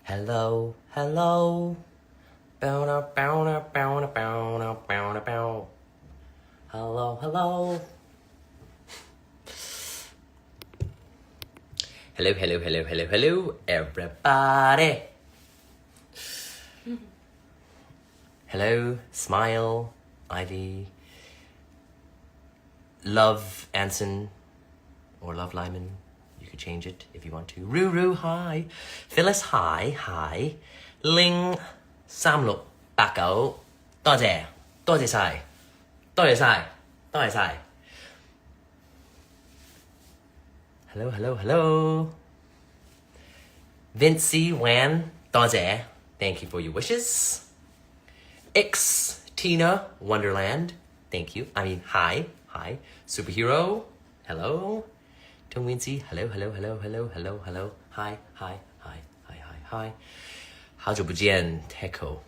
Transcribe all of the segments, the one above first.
Hello, hello. Bow now, bow now, bow now, bow now, bow now, bow. Hello, hello. Hello, hello, hello, hello, hello, everybody. Hello, Smile, Ivy, Love Anson, or Love Lyman. You could change it if you want to. Ruru, hi. Phyllis, hi. Ling 3689，多謝晒。Hello. Vincy Wan, 多謝 Thank you for your wishes. X Tina Wonderland, thank you. Hi. Superhero, hello. Tong Wincy, hello. Hi. 好久不見 Techo，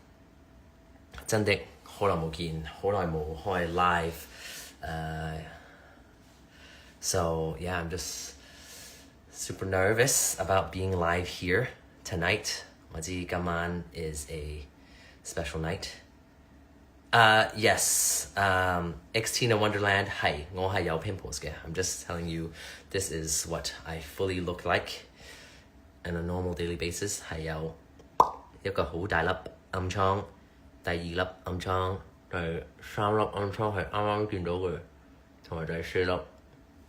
真的好耐冇見，好耐冇開 live。So yeah, I'm just super nervous about being live here tonight. 我知今晚 is a special night. Yes, Xtina Wonderland, 係我係有 pimples 嘅。I'm just telling you, this is what I fully look like on a normal daily basis. 係有一個好大粒暗瘡，第二粒暗瘡，第三粒暗瘡係啱啱見到嘅，同埋第四粒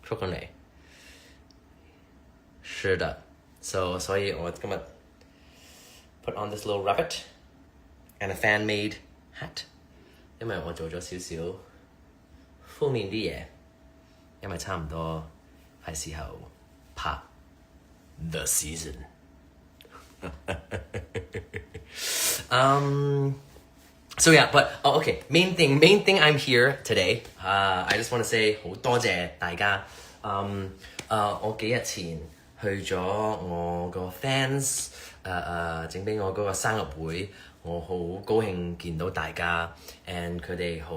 出緊嚟。是的，所以我今日 put on this little rabbit and a fan-made hat， 因為我做咗少少負面啲嘢，因為差唔多係時候拍 The Season。So yeah, but okay. Main thing I'm here today. I just want to say 好多謝大家。我幾日前去咗我個 fans 整俾我嗰個生日會，我好高興見到大家 ，and 佢哋好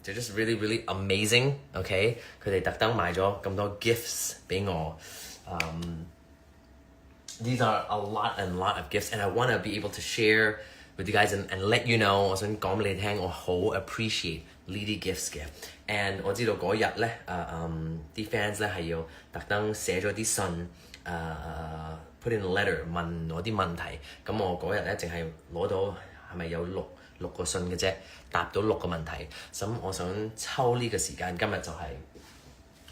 ，they're just really amazing. Okay， 佢哋特登買咗咁多 gifts 俾我。These are a lot of gifts, and I want to be able to share with you guys and let you know. 我想講俾你聽，我好 appreciate 呢啲 gifts 嘅。And 我知道嗰日咧，啲 fans 咧係要特登寫咗啲信，put in a letter 問我啲問題。咁我嗰日咧淨係攞到係咪有六個信嘅啫，答到6個問題。咁我想抽呢個時間，今日就係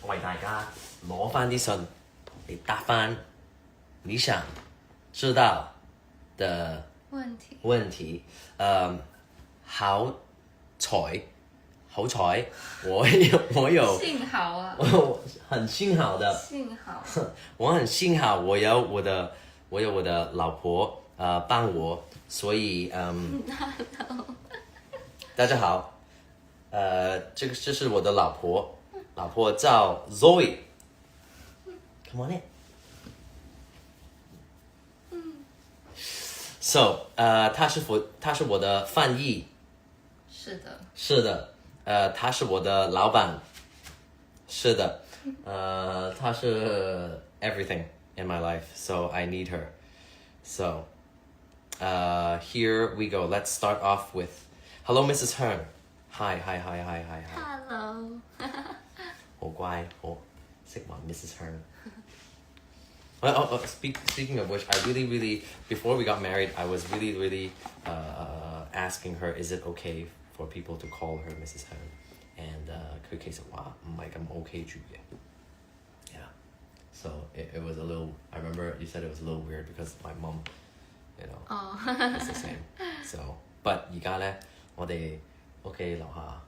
為大家攞翻啲信嚟答翻你想知道的問題。好彩，我有幸好啊，我很幸好的，我很幸好，我有我的老婆幫我，所以大家好，這是我的老婆叫 Zoe。Come on in。So， 她是我的翻譯。是的。他是我的老闆。是的。他是 everything in my life, so I need her. So, here we go. Let's start off with, hello, Mrs. Hearn. Hi. Hello. 好乖，好識話 Mrs. Hearn. Speaking of which, I really, before we got married, I was really asking her, is it okay for people to call her Mrs. Hearn? And 佢其實話唔係咁 OK 住嘅。Yeah. So it was a little, I remember you said it was a little weird because my mom, is the same. So, but 而家咧，我哋屋企樓下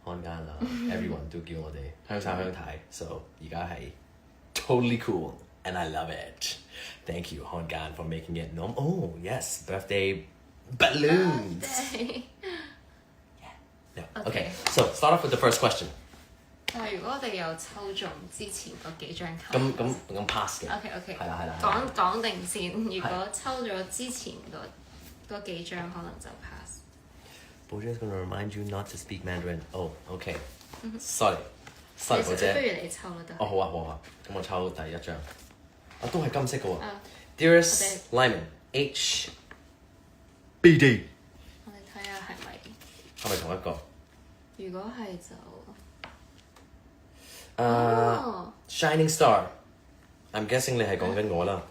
看間啦，everyone 都叫我哋香橙香太。So 而家係 totally cool and I love it. Thank you, Han Gan, for making it normal. Oh yes, birthday balloons. Yeah. Okay. So start off with the first question. 但係如果我哋有抽中之前嗰幾張卡，咁 pass 嘅。OK。係啦。講定先，如果抽咗之前嗰幾張，可能就 pass。Boja's gonna remind you not to speak Mandarin. Oh, okay. Sorry, 寶姐。不如你抽都得。好啊。咁我抽第一張。都係金色嘅喎。啊 Dearest Lyman HBD 我哋睇下係咪？係咪同一個？如果係就Shining Star。I'm guessing 你係講緊我啦。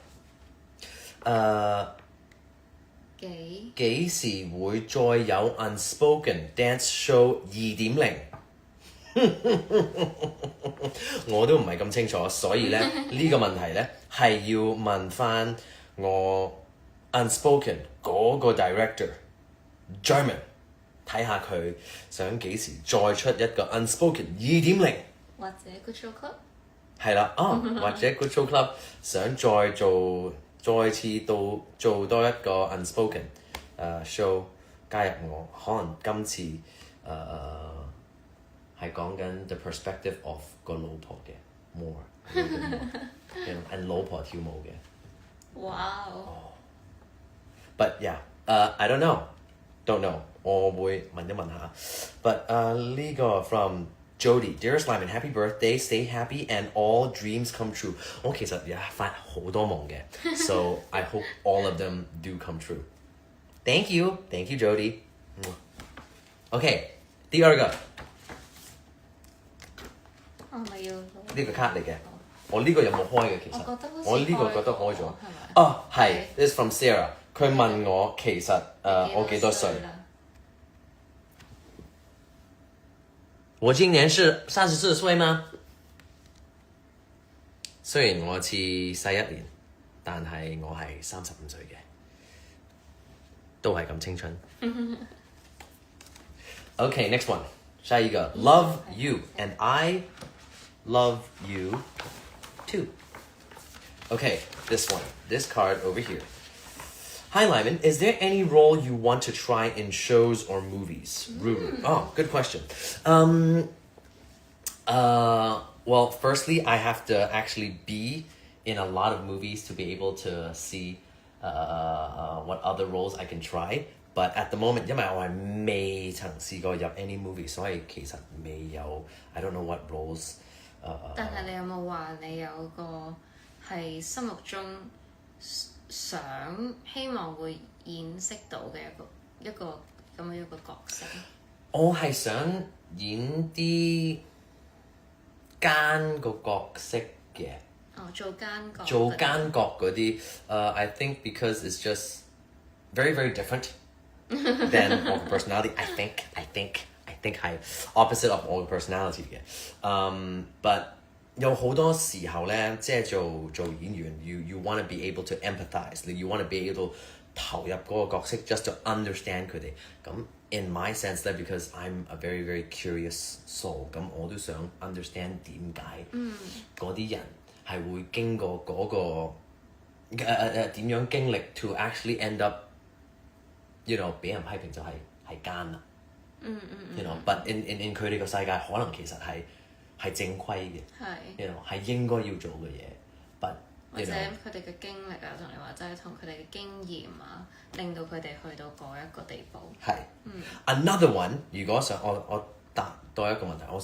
幾時會再有 Unspoken Dance Show 2.0？我都唔係咁清楚，所以咧呢個問題咧係要問翻我 Unspoken 嗰個 director German， 睇下佢想幾時再出一個 Unspoken 2.0，或者 Good Show Club 係啦，或者 Good Show Club 想再次做多一個 Unspoken show 加入我，可能今次係講緊 the perspective of 個老婆嘅 more，and 老婆跳舞嘅。哇哦 But yeah，I don't know，我會問一問下。But 呢個 from Jody Dearest Lyman Happy Birthday Stay happy and all dreams come true。我其實發好多夢嘅，so I hope all of them do come true。Thank you Jody。OK， 第二個。我係咪要呢個卡嚟嘅，我呢個有冇開嘅？其實我覺得好似我呢個覺得開咗。係咪？哦，係 ，This is from Sarah。佢問我其實我幾多歲？我今年是34歲嗎？雖然我似細1年，但係我係35歲嘅，都係咁青春。Okay, next one， 下一個 Love you and I love you too. Okay, this one, this card over here. Hi Lyman, is there any role you want to try in shows or movies? Ruru. Oh, good question. Well, firstly, I have to actually be in a lot of movies to be able to see what other roles I can try. But at the moment, 因為我係未曾試過入 any movie，所以其實未有 I don't know what roles。但係你有冇話你有個係心目中希望會演飾到嘅一個咁樣一個角色？我係想演啲奸個角色嘅。做奸角。做奸角嗰啲，I think because it's just very very different than 我嘅 personality. I think 係 opposite of 我嘅 personality 嘅。But 有好多時候咧，即係做演員 you want to be able to empathize， you want to be able to 投入嗰個角色 just to understand 佢哋。咁 in my sense 咧，because I'm a very very curious soul， 咁我都想 understand 點解嗰啲人係會經過嗰個點樣經歷 to actually end up you know 俾人批評就係奸啦。You know, but in 佢哋個世界可能其實係正規嘅。You know 係應該要做嘅嘢。But 或者佢哋嘅經歷啊，同你話齋同佢哋嘅經驗啊，令到佢哋去到嗰一個地步。係。Another one， 如果想我答多一個問題，我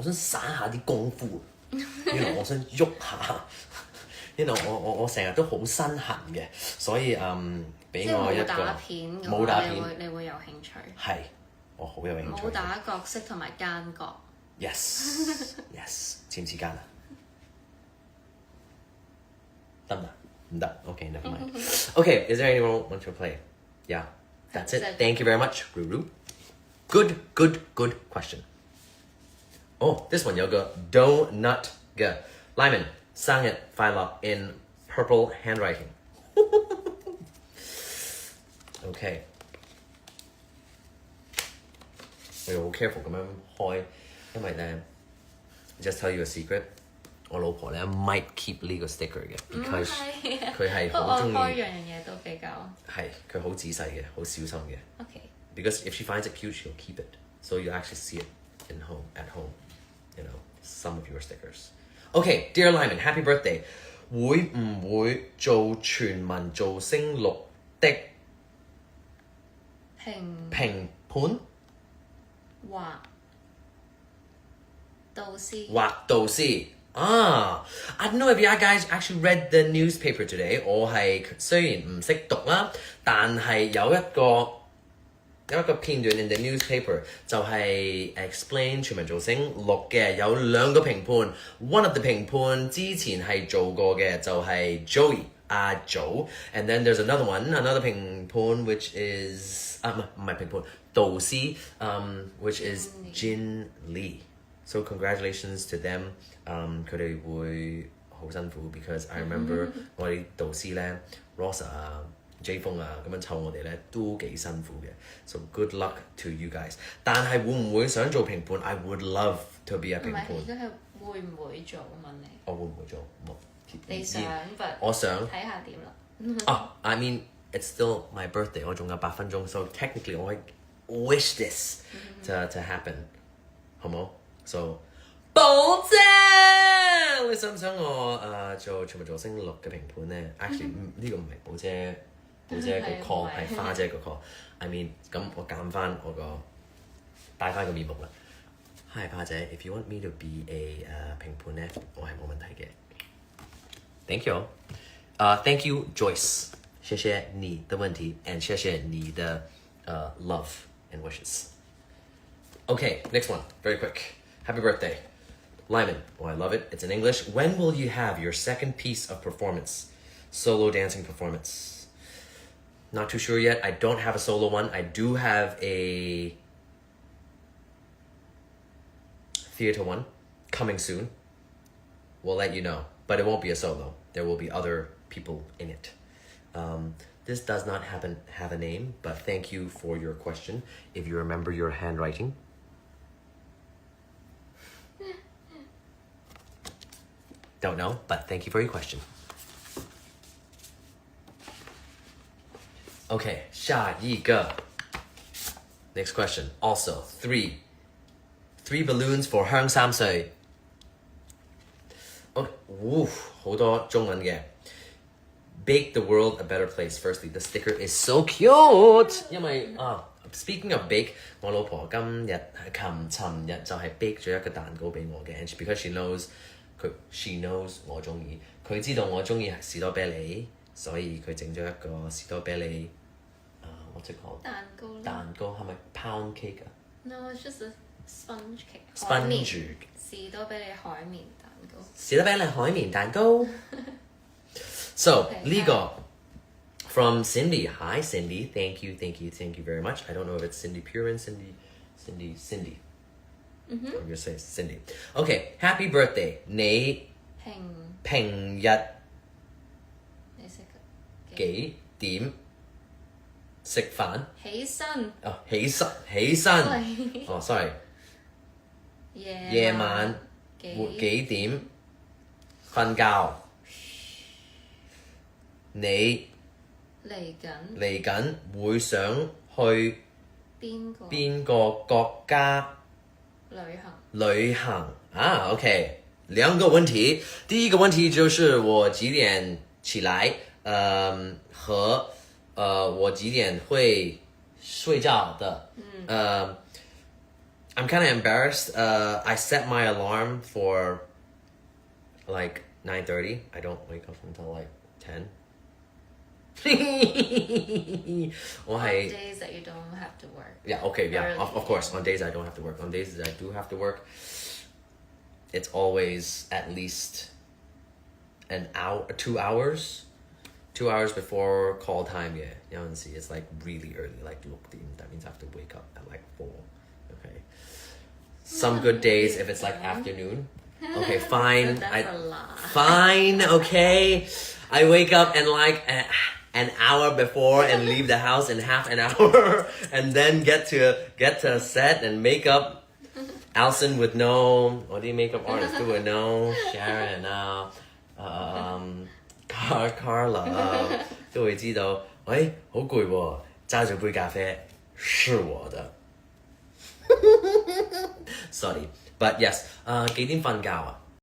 想散下啲功夫。You know 我想喐下。You know 我成日都好身痕嘅，所以俾我一個武打片你會有興趣？係，我好有興趣。武打角色同埋奸角。Yes， 似唔似奸啊？得唔得？唔得。Okay, never mind. Okay, is there anyone want to play? Yeah, that's it. Thank you very much, Ruru. Good question. Oh, this one 有個 donut 嘅 Lyman 生日快樂 in purple handwriting. Okay. 我要好 careful 咁樣開，因為咧 just tell you a secret， 我老婆咧 might keep 呢個 sticker 嘅 ，because 佢係好中意。開樣嘢都比較係佢好仔細嘅，好小心嘅。Okay. Because if she finds it cute, she'll keep it. So you actually see it at home. You know, some of your stickers. Okay, dear Lyman, happy birthday. 會唔會做全民造星6的評判？畫導師 I don't know if you guys actually read the newspaper today. 我係雖然唔識讀啦，但係有一個片段 in the newspaper 就係 explain 全民造星6嘅，有2個評判 ，one of the 評判之前係做過嘅就係 Joey 阿祖 ，and then there's another評判 which is 唔係評判導師which is Jin Lee。So congratulations to them，佢哋會好辛苦 because I remember 我哋導師咧 Rosa 啊。J 風啊咁樣湊我哋咧都幾辛苦嘅 ，so good luck to you guys。但係會唔會想做評判 ？I would love to be a 評判。唔係，而家係會唔會做問你？我會唔會做？你想，我想睇下點啦。I mean it's still my birthday， 我仲有8分鐘 ，so technically 我 wish this to happen， 好冇 ？So 保證，你想唔想我做全民造星6嘅評判咧 ？Actually 呢個唔係寶姐。寶姐個 call 係花姐個 call。I mean 咁我揀翻我個帶翻個面目啦。Hi 花姐 ，if you want me to be a 評判咧，我係冇問題嘅。Thank you。Thank you Joyce， 謝謝你的問題 and 謝謝你的love and wishes。Okay, next one, very quick. Happy birthday, Lyman. Oh, I love it. It's in English. When will you have your second piece of performance? Solo dancing performance. Not too sure yet. I don't have a solo one. I do have a theater one coming soon. We'll let you know. But it won't be a solo. There will be other people in it. This does not have a name, but thank you for your question. If you remember your handwriting. Don't know, but thank you for your question. Okay, 下一个 Next question. Also, three balloons for 香3歲。好多中文嘅。Bake the world a better place. Firstly, the sticker is so cute. 因為speaking of bake， 我老婆尋日就係 bake 咗一個蛋糕俾我嘅 ，and because she knows 我中意，佢知道我中意士多啤梨，所以佢整咗一個士多啤梨what's it called？ 蛋糕係咪 pound cake 啊 ？No, it's just a sponge cake. Sponge 士多啤梨海綿蛋糕。士多啤梨海綿蛋糕。So 呢個 from Cindy. Hi Cindy, thank you very much. I don't know if it's Cindy Purin, Cindy. I'm gonna say Cindy. Okay, happy birthday. 你平日你食幾點食飯？起身。起身。sorry。夜晚幾點瞓覺？你嚟緊會想去邊個國家旅行啊 ？OK， 2個問題。第一個問題就是我幾點起來，和我幾點會睡覺的。I'm kind of embarrassed. I set my alarm for like 9:30. I don't wake up until like 10. On days that you don't have to work. Yeah, okay, yeah, of course. On days I don't have to work. On days that I do have to work, it's always at least an hour, 2 hours. 2 hours before call time, yeah. You know, it's like really early, like 6 點. That means I have to wake up at like 4. Okay. Some good days if it's like afternoon. Okay, fine. That's a lot. Fine, okay. I wake up and like an hour before and leave the house in half an hour and then get to set and make up. Alison with no, what do you makeup artist do with no? Sharon, Carla 都會知道，喂，好攰喎，揸住杯咖啡是我的。Sorry, but yes. 幾點瞓覺啊？